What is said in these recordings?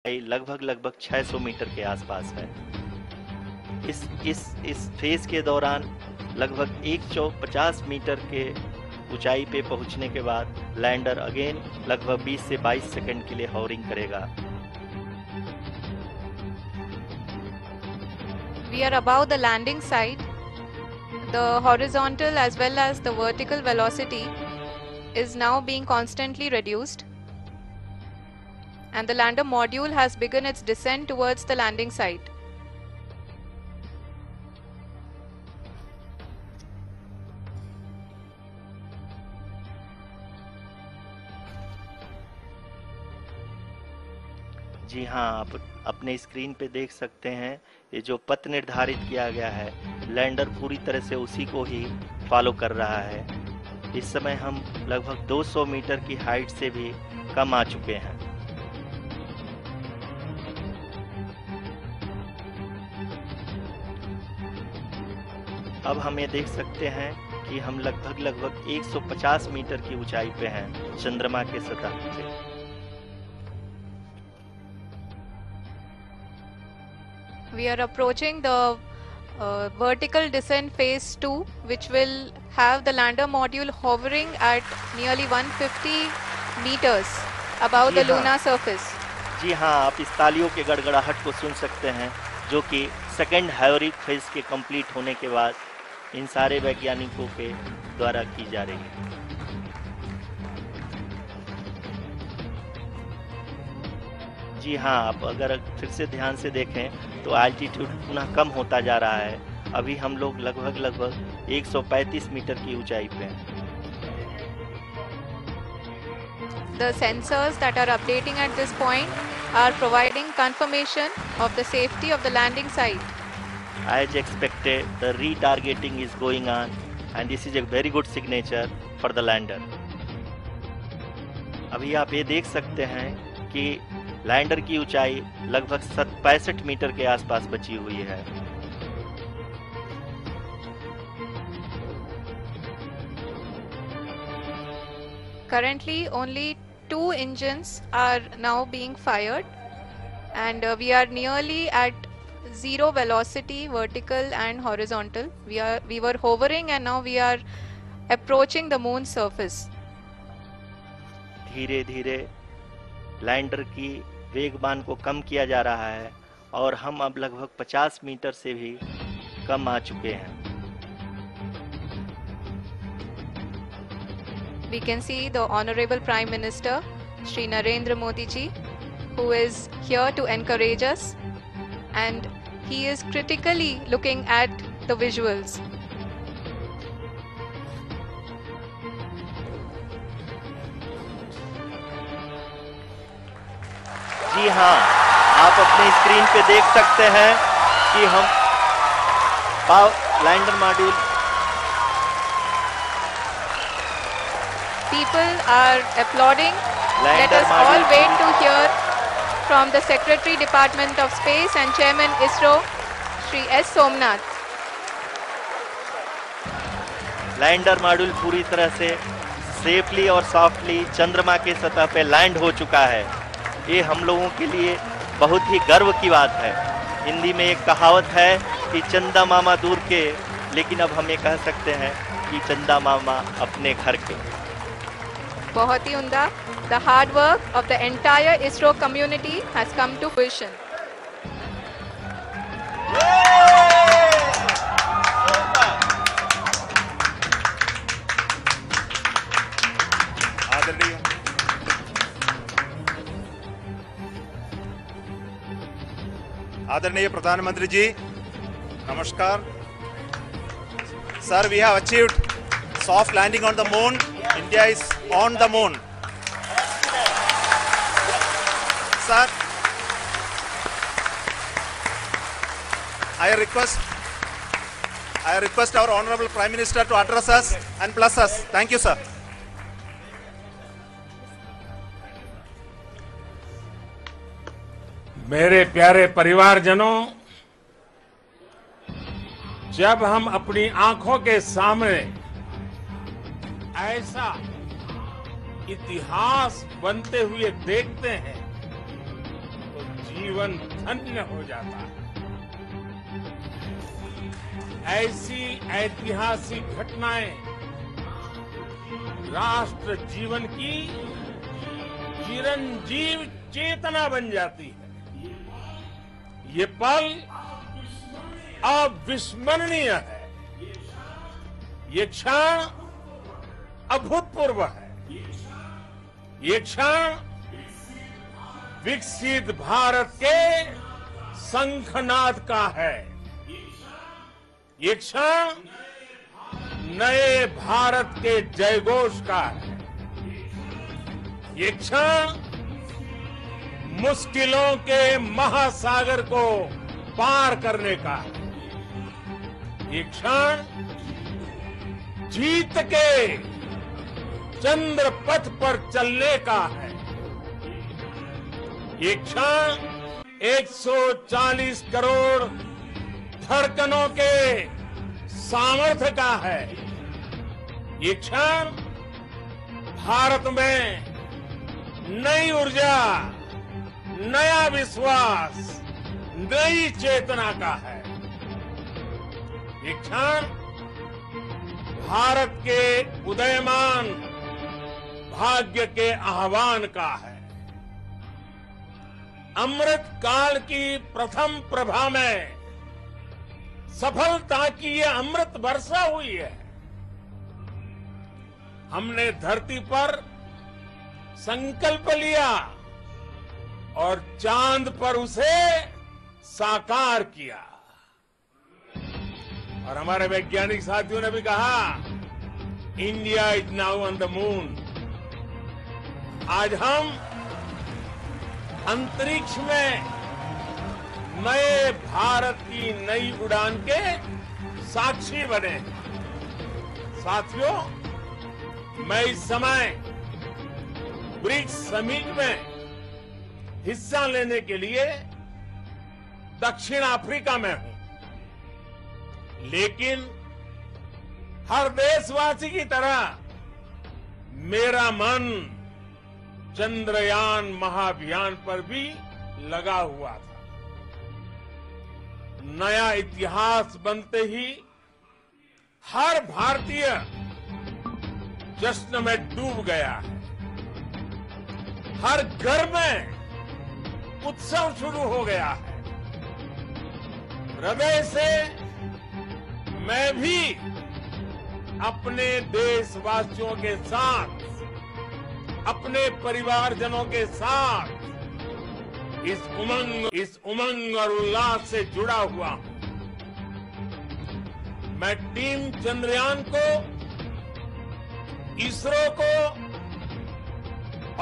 लगभग 600 मीटर के आसपास है। इस फेज के दौरान लगभग 150 मीटर के ऊंचाई पे पहुंचने के बाद लैंडर अगेन लगभग 20 से 22 सेकंड के लिए हॉवरिंग करेगा। We are above the landing site. The horizontal as well as the vertical velocity is now being constantly reduced, and the lander module has begun its descent towards the landing site. जी हाँ, आप अपने screen पे देख सकते हैं ये जो पथ निर्धारित किया गया है, लैंडर पूरी तरह से उसी को ही फॉलो कर रहा है। इस समय हम लगभग 200 मीटर की हाइट से भी कम आ चुके हैं। अब हम ये देख सकते हैं कि हम लगभग 150 मीटर की ऊंचाई पे हैं चंद्रमा के सतह से। We are approaching the vertical descent phase 2, which will have the lander module hovering at nearly 150 meters above the lunar surface. जी हाँ, आप इस तालियों के गड़गड़ाहट को सुन सकते हैं जो कि सेकेंड हाइवरिक फेज के कंप्लीट होने के बाद इन सारे वैज्ञानिकों के द्वारा की जा रही है। जी हाँ, आप अगर फिर से ध्यान से देखें तो एल्टीट्यूड पुनः कम होता जा रहा है। अभी हम लोग लगभग 135 मीटर की ऊंचाई पे हैं। The sensors that are updating at this point are providing confirmation of the safety of the landing site. As expected, the retargeting is going on and this is a very good signature for the lander. अभी आप ये देख सकते हैं कि lander की ऊंचाई लगभग 65 मीटर के आसपास बची हुई है। Currently, only 2 engines are now being fired, and we are nearly at zero velocity, vertical and horizontal. We were hovering, and now we are approaching the moon's surface. धीरे धीरे लैंडर की वेगमान को कम किया जा रहा है और हम अब लगभग 50 मीटर से भी कम आ चुके हैं। We can see the Honorable Prime Minister, Shri Narendra Modi ji, who is here to encourage us, and he is critically looking at the visuals. जी हाँ, आप अपने स्क्रीन पे देख सकते हैं कि हम lander module People are applauding. Let us all wait to hear from the Secretary Department of Space and Chairman ISRO, Shri S. Somnath. Lander module पूरी तरह से सेफली और सॉफ्टली चंद्रमा के सतह पे लैंड हो चुका है। ये हम लोगों के लिए बहुत ही गर्व की बात है। हिंदी में एक कहावत है कि चंदा मामा दूर के, लेकिन अब हम ये कह सकते हैं कि चंदा मामा अपने घर के। बहुत ही उम्दा। The hard work of the entire ISRO community has come to fruition. आदरणीय प्रधानमंत्री जी, नमस्कार। Sir, we have achieved soft landing on the moon. India is on the moon. Sir, I request our Honorable Prime Minister to address us and bless us. Thank you, sir. मेरे प्यारे परिवारजनों, जब हम अपनी आंखों के सामने ऐसा इतिहास बनते हुए देखते हैं तो जीवन धन्य हो जाता है। ऐसी ऐतिहासिक घटनाएं राष्ट्र जीवन की चिरंजीव चेतना बन जाती है। ये पल अविस्मरणीय है। ये क्षण अभूतपूर्व है। ये क्षण विकसित भारत के शंखनाद का है। ये क्षण नए भारत के जयघोष का है। ये क्षण मुश्किलों के महासागर को पार करने का है। ये क्षण जीत के चंद्र पथ पर चलने का है। ये क्षण 140 करोड़ धड़कनों के सामर्थ्य का है। ये क्षण भारत में नई ऊर्जा, नया विश्वास, नई चेतना का है। ये क्षण भारत के उदयमान भाग्य के आह्वान का है। अमृत काल की प्रथम प्रभा में सफलता की ये अमृत वर्षा हुई है। हमने धरती पर संकल्प लिया और चांद पर उसे साकार किया। और हमारे वैज्ञानिक साथियों ने भी कहा, India is now on the moon. आज हम अंतरिक्ष में नए भारत की नई उड़ान के साक्षी बने। साथियों, मैं इस समय ब्रिक्स समिट में हिस्सा लेने के लिए दक्षिण अफ्रीका में हूं, लेकिन हर देशवासी की तरह मेरा मन चंद्रयान महाअभियान पर भी लगा हुआ था। नया इतिहास बनते ही हर भारतीय जश्न में डूब गया है। हर घर में उत्सव शुरू हो गया है। हृदय से मैं भी अपने देशवासियों के साथ, अपने परिवारजनों के साथ इस उमंग और उल्लास से जुड़ा हुआ हूं। मैं टीम चंद्रयान को, इसरो को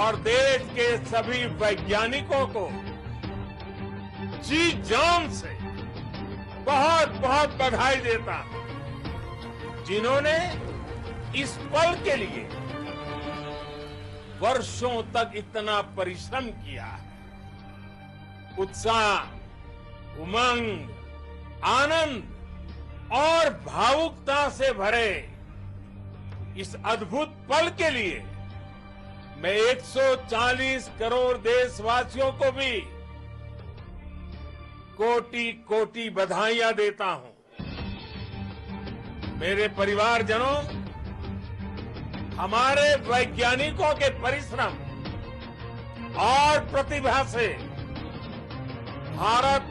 और देश के सभी वैज्ञानिकों को जी जान से बहुत बहुत बधाई देता हूं, जिन्होंने इस पल के लिए वर्षों तक इतना परिश्रम किया है। उत्साह, उमंग, आनंद और भावुकता से भरे इस अद्भुत पल के लिए मैं 140 करोड़ देशवासियों को भी कोटि कोटि बधाइयां देता हूं। मेरे परिवारजनों, हमारे वैज्ञानिकों के परिश्रम और प्रतिभा से भारत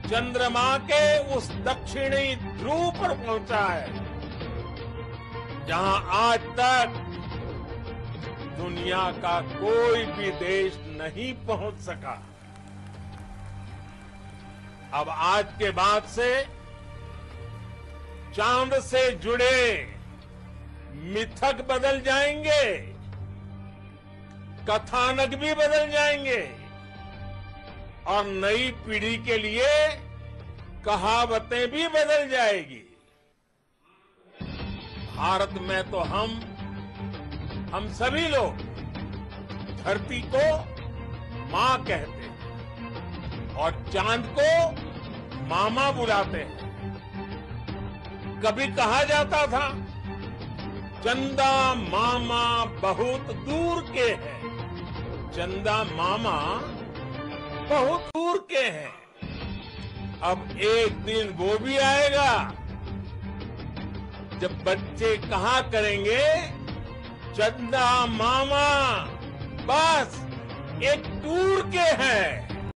चंद्रमा के उस दक्षिणी ध्रुव पर पहुंचा है, जहां आज तक दुनिया का कोई भी देश नहीं पहुंच सका। अब आज के बाद से चांद से जुड़े मिथक बदल जाएंगे, कथानक भी बदल जाएंगे और नई पीढ़ी के लिए कहावतें भी बदल जाएगी। भारत में तो हम सभी लोग धरती को मां कहते हैं और चांद को मामा बुलाते हैं। कभी कहा जाता था, चंदा मामा बहुत दूर के हैं। चंदा मामा बहुत दूर के हैं। अब एक दिन वो भी आएगा जब बच्चे कहा करेंगे, चंदा मामा बस एक टूर के हैं।